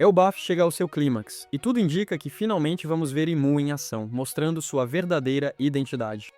Elbaf chega ao seu clímax, e tudo indica que finalmente vamos ver Imu em ação, mostrando sua verdadeira identidade.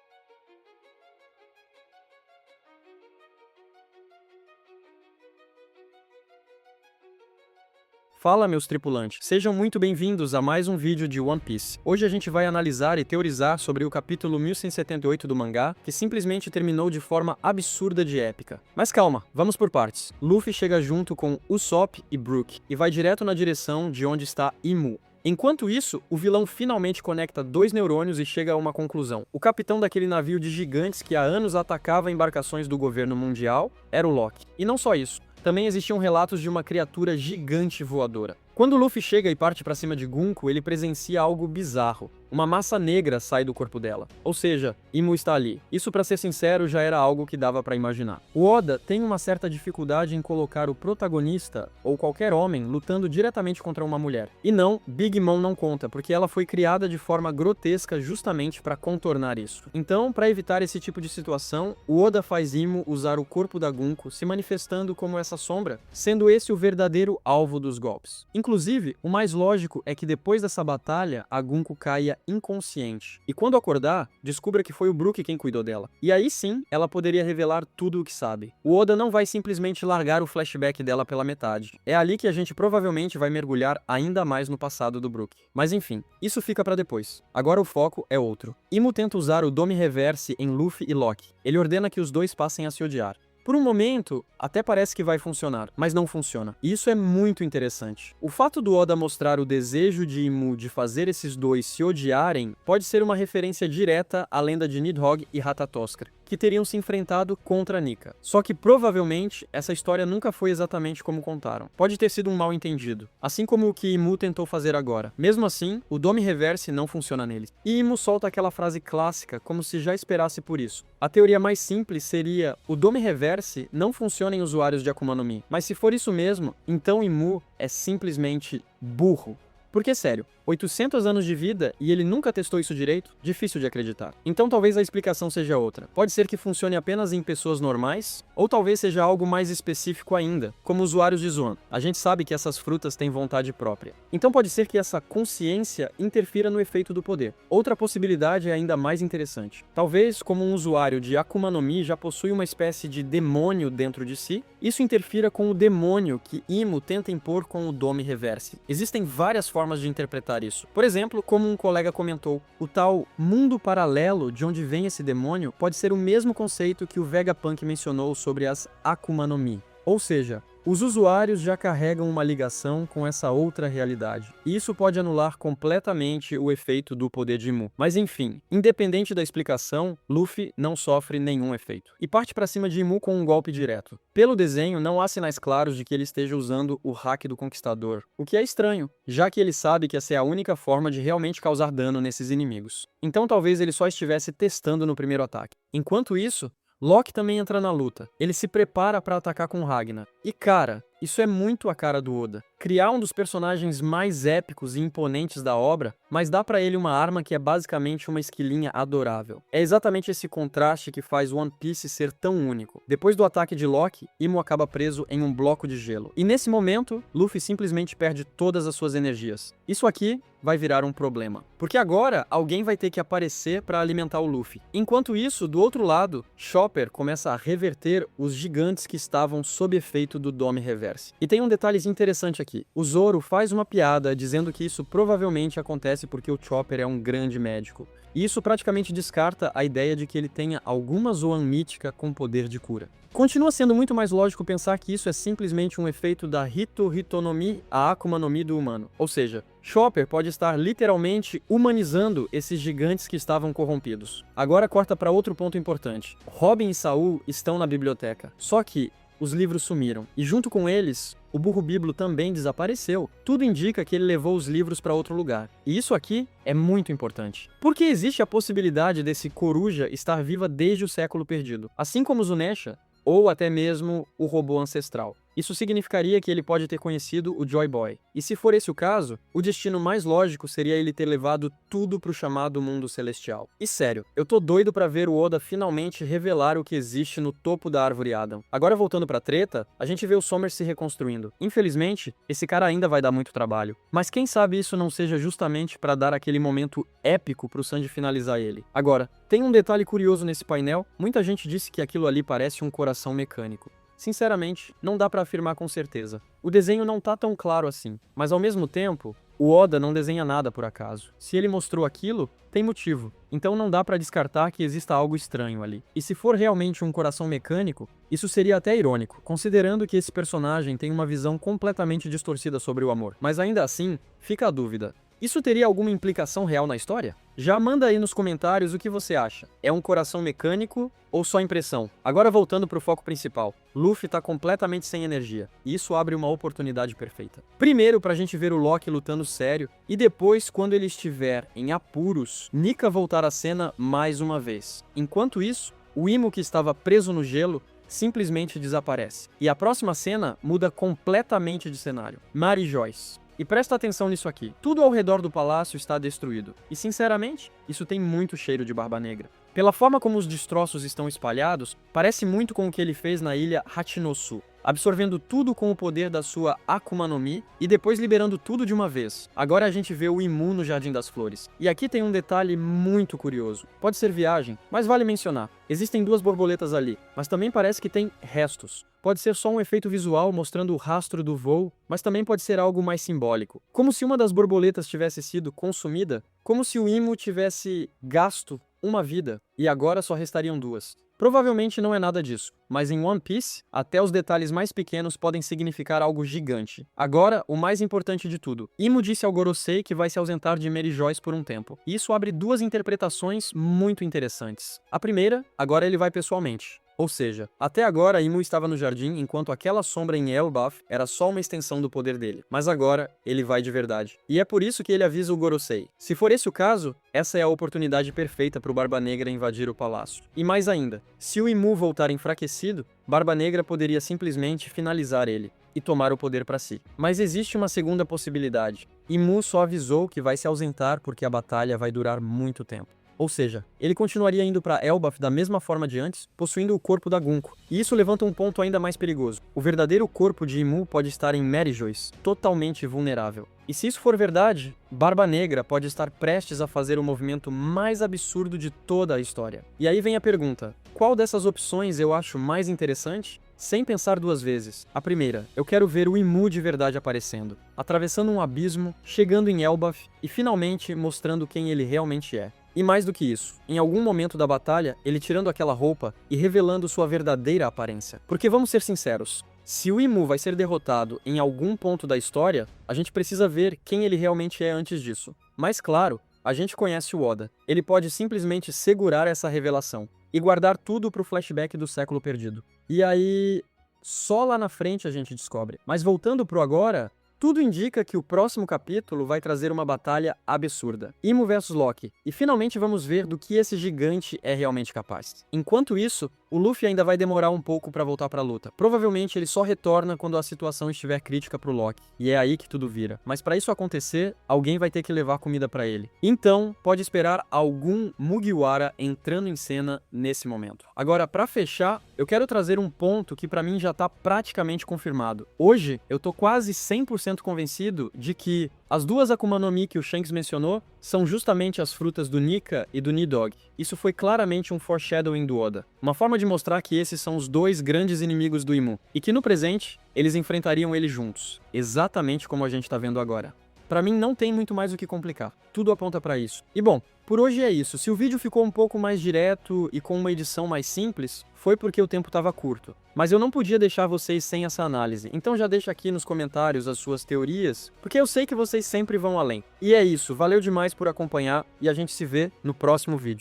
Fala, meus tripulantes, sejam muito bem-vindos a mais um vídeo de One Piece. Hoje a gente vai analisar e teorizar sobre o capítulo 1178 do mangá, que simplesmente terminou de forma absurda de épica. Mas calma, vamos por partes. Luffy chega junto com Usopp e Brook, e vai direto na direção de onde está Imu. Enquanto isso, o vilão finalmente conecta dois neurônios e chega a uma conclusão. O capitão daquele navio de gigantes que há anos atacava embarcações do governo mundial era o Lock. E não só isso. Também existiam relatos de uma criatura gigante voadora. Quando Luffy chega e parte para cima de Gunko, ele presencia algo bizarro. Uma massa negra sai do corpo dela. Ou seja, Imu está ali. Isso, para ser sincero, já era algo que dava para imaginar. O Oda tem uma certa dificuldade em colocar o protagonista, ou qualquer homem, lutando diretamente contra uma mulher. E não, Big Mom não conta, porque ela foi criada de forma grotesca justamente para contornar isso. Então, para evitar esse tipo de situação, o Oda faz Imu usar o corpo da Gunko, se manifestando como essa sombra, sendo esse o verdadeiro alvo dos golpes. Inclusive, o mais lógico é que depois dessa batalha, a Gunko caia inconsciente. E quando acordar, descubra que foi o Brook quem cuidou dela. E aí sim, ela poderia revelar tudo o que sabe. O Oda não vai simplesmente largar o flashback dela pela metade. É ali que a gente provavelmente vai mergulhar ainda mais no passado do Brook. Mas enfim, isso fica pra depois. Agora o foco é outro. Imu tenta usar o Dome Reverse em Luffy e Lock. Ele ordena que os dois passem a se odiar. Por um momento, até parece que vai funcionar, mas não funciona. E isso é muito interessante. O fato do Oda mostrar o desejo de Imu de fazer esses dois se odiarem pode ser uma referência direta à lenda de Nidhogg e Ratatoskr, que teriam se enfrentado contra Nika. Só que provavelmente essa história nunca foi exatamente como contaram. Pode ter sido um mal-entendido, assim como o que Imu tentou fazer agora. Mesmo assim, o Dome Reverse não funciona neles. E Imu solta aquela frase clássica, como se já esperasse por isso. A teoria mais simples seria: o Dome Reverse não funciona em usuários de Akuma no Mi. Mas se for isso mesmo, então Imu é simplesmente burro. Porque, sério, 800 anos de vida e ele nunca testou isso direito? Difícil de acreditar. Então talvez a explicação seja outra. Pode ser que funcione apenas em pessoas normais, ou talvez seja algo mais específico ainda, como usuários de Zoan. A gente sabe que essas frutas têm vontade própria. Então pode ser que essa consciência interfira no efeito do poder. Outra possibilidade é ainda mais interessante. Talvez, como um usuário de Akuma no Mi já possui uma espécie de demônio dentro de si, isso interfira com o demônio que Imu tenta impor com o Dome Reverse. Existem várias formas de interpretar isso. Por exemplo, como um colega comentou, o tal mundo paralelo de onde vem esse demônio pode ser o mesmo conceito que o Vegapunk mencionou sobre as Akuma no Mi. Ou seja, os usuários já carregam uma ligação com essa outra realidade. E isso pode anular completamente o efeito do poder de Imu. Mas enfim, independente da explicação, Luffy não sofre nenhum efeito. E parte pra cima de Imu com um golpe direto. Pelo desenho, não há sinais claros de que ele esteja usando o hack do Conquistador. O que é estranho, já que ele sabe que essa é a única forma de realmente causar dano nesses inimigos. Então talvez ele só estivesse testando no primeiro ataque. Enquanto isso, Lock também entra na luta. Ele se prepara para atacar com Ragnar. E cara, isso é muito a cara do Oda. Criar um dos personagens mais épicos e imponentes da obra, mas dá pra ele uma arma que é basicamente uma esquilinha adorável. É exatamente esse contraste que faz One Piece ser tão único. Depois do ataque de Lock, Imu acaba preso em um bloco de gelo. E nesse momento, Luffy simplesmente perde todas as suas energias. Isso aqui vai virar um problema. Porque agora, alguém vai ter que aparecer para alimentar o Luffy. Enquanto isso, do outro lado, Chopper começa a reverter os gigantes que estavam sob efeito do Dome Reverse. E tem um detalhezinho interessante aqui. O Zoro faz uma piada dizendo que isso provavelmente acontece porque o Chopper é um grande médico. E isso praticamente descarta a ideia de que ele tenha alguma Zoan mítica com poder de cura. Continua sendo muito mais lógico pensar que isso é simplesmente um efeito da Hito no Mi, a Akuma no Mi do humano. Ou seja, Chopper pode estar literalmente humanizando esses gigantes que estavam corrompidos. Agora corta para outro ponto importante. Robin e Saul estão na biblioteca, só que os livros sumiram, e junto com eles, o Burro Biblo também desapareceu. Tudo indica que ele levou os livros para outro lugar. E isso aqui é muito importante. Porque existe a possibilidade desse coruja estar viva desde o século perdido. Assim como Zunesha, ou até mesmo o robô ancestral. Isso significaria que ele pode ter conhecido o Joy Boy. E se for esse o caso, o destino mais lógico seria ele ter levado tudo pro chamado mundo celestial. E sério, eu tô doido pra ver o Oda finalmente revelar o que existe no topo da árvore Adam. Agora voltando pra treta, a gente vê o Somers se reconstruindo. Infelizmente, esse cara ainda vai dar muito trabalho. Mas quem sabe isso não seja justamente pra dar aquele momento épico pro Sanji finalizar ele. Agora, tem um detalhe curioso nesse painel, muita gente disse que aquilo ali parece um coração mecânico. Sinceramente, não dá pra afirmar com certeza. O desenho não tá tão claro assim, mas ao mesmo tempo, o Oda não desenha nada por acaso. Se ele mostrou aquilo, tem motivo. Então não dá pra descartar que exista algo estranho ali. E se for realmente um coração mecânico, isso seria até irônico, considerando que esse personagem tem uma visão completamente distorcida sobre o amor. Mas ainda assim, fica a dúvida. Isso teria alguma implicação real na história? Já manda aí nos comentários o que você acha. É um coração mecânico ou só impressão? Agora voltando pro foco principal. Luffy tá completamente sem energia, e isso abre uma oportunidade perfeita. Primeiro pra gente ver o Loki lutando sério, e depois, quando ele estiver em apuros, Nika voltar à cena mais uma vez. Enquanto isso, o Imo que estava preso no gelo simplesmente desaparece. E a próxima cena muda completamente de cenário. Mary Joyce. E presta atenção nisso aqui, tudo ao redor do palácio está destruído, e sinceramente, isso tem muito cheiro de Barba Negra. Pela forma como os destroços estão espalhados, parece muito com o que ele fez na ilha Hachinosu, absorvendo tudo com o poder da sua Akuma no Mi e depois liberando tudo de uma vez. Agora a gente vê o Imu no Jardim das Flores. E aqui tem um detalhe muito curioso. Pode ser viagem, mas vale mencionar. Existem duas borboletas ali, mas também parece que tem restos. Pode ser só um efeito visual mostrando o rastro do voo, mas também pode ser algo mais simbólico. Como se uma das borboletas tivesse sido consumida, como se o Imu tivesse gasto uma vida, e agora só restariam duas. Provavelmente não é nada disso, mas em One Piece, até os detalhes mais pequenos podem significar algo gigante. Agora, o mais importante de tudo. Imo disse ao Gorosei que vai se ausentar de Mary Joyce por um tempo, e isso abre duas interpretações muito interessantes. A primeira, agora ele vai pessoalmente. Ou seja, até agora Imu estava no jardim enquanto aquela sombra em Elbaf era só uma extensão do poder dele. Mas agora, ele vai de verdade. E é por isso que ele avisa o Gorosei. Se for esse o caso, essa é a oportunidade perfeita para o Barba Negra invadir o palácio. E mais ainda, se o Imu voltar enfraquecido, Barba Negra poderia simplesmente finalizar ele e tomar o poder para si. Mas existe uma segunda possibilidade. Imu só avisou que vai se ausentar porque a batalha vai durar muito tempo. Ou seja, ele continuaria indo para Elbaf da mesma forma de antes, possuindo o corpo da Gunko. E isso levanta um ponto ainda mais perigoso. O verdadeiro corpo de Imu pode estar em Mary Joyce, totalmente vulnerável. E se isso for verdade, Barba Negra pode estar prestes a fazer o movimento mais absurdo de toda a história. E aí vem a pergunta, qual dessas opções eu acho mais interessante? Sem pensar duas vezes. A primeira, eu quero ver o Imu de verdade aparecendo, atravessando um abismo, chegando em Elbaf e finalmente mostrando quem ele realmente é. E mais do que isso, em algum momento da batalha, ele tirando aquela roupa e revelando sua verdadeira aparência. Porque vamos ser sinceros, se o Imu vai ser derrotado em algum ponto da história, a gente precisa ver quem ele realmente é antes disso. Mas claro, a gente conhece o Oda. Ele pode simplesmente segurar essa revelação e guardar tudo pro flashback do século perdido. E aí, só lá na frente a gente descobre. Mas voltando pro agora, tudo indica que o próximo capítulo vai trazer uma batalha absurda. Imo vs Loki. E finalmente vamos ver do que esse gigante é realmente capaz. Enquanto isso, o Luffy ainda vai demorar um pouco pra voltar pra luta. Provavelmente ele só retorna quando a situação estiver crítica pro Loki. E é aí que tudo vira. Mas pra isso acontecer, alguém vai ter que levar comida pra ele. Então, pode esperar algum Mugiwara entrando em cena nesse momento. Agora, pra fechar, eu quero trazer um ponto que pra mim já tá praticamente confirmado. Hoje, eu tô quase 100% convencido de que as duas Akuma no Mi que o Shanks mencionou são justamente as frutas do Nika e do Nidog. Isso foi claramente um foreshadowing do Oda. Uma forma de mostrar que esses são os dois grandes inimigos do Imu. E que no presente, eles enfrentariam ele juntos. Exatamente como a gente tá vendo agora. Pra mim não tem muito mais o que complicar. Tudo aponta pra isso. E bom, por hoje é isso. Se o vídeo ficou um pouco mais direto e com uma edição mais simples, foi porque o tempo estava curto. Mas eu não podia deixar vocês sem essa análise, então já deixa aqui nos comentários as suas teorias, porque eu sei que vocês sempre vão além. E é isso, valeu demais por acompanhar e a gente se vê no próximo vídeo.